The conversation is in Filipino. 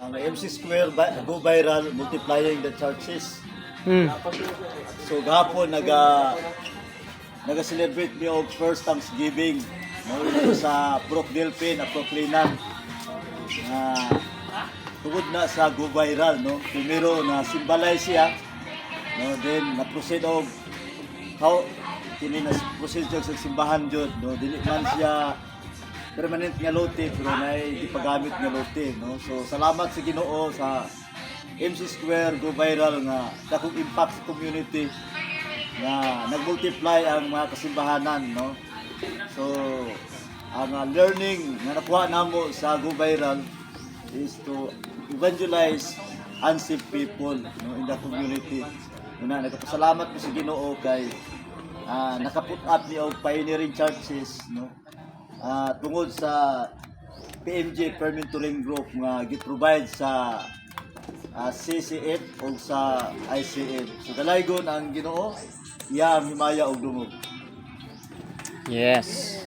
Ang MC Square go viral multiplying the churches. So gahapon naga-celebrate mi og first Thanksgiving no sa Prof Delphin at Prof Linan. Tungod na sa go viral no. Primero na symbolize siya. No, then na-proceed og how kini na proceed sa simbahan jud no. Dili man siya permanent nga lote pero nay gipagamit nga lote no. So salamat sa Ginoo sa MC Square go viral nga dakong impact sa community nga nagmultiply ang mga kasimbahanan no. So ang learning nga nakuha namo sa go viral is to evangelize unsaved people no in the community. Una nagpasalamat ko sa Ginoo kay nakaput up ni og pioneering churches no. Tungod sa PMJ Permit Touring Group nga gi-provide sa CCF o sa ICF. So dalaygon ang Ginoo iya ang himaya og dungog. Yes.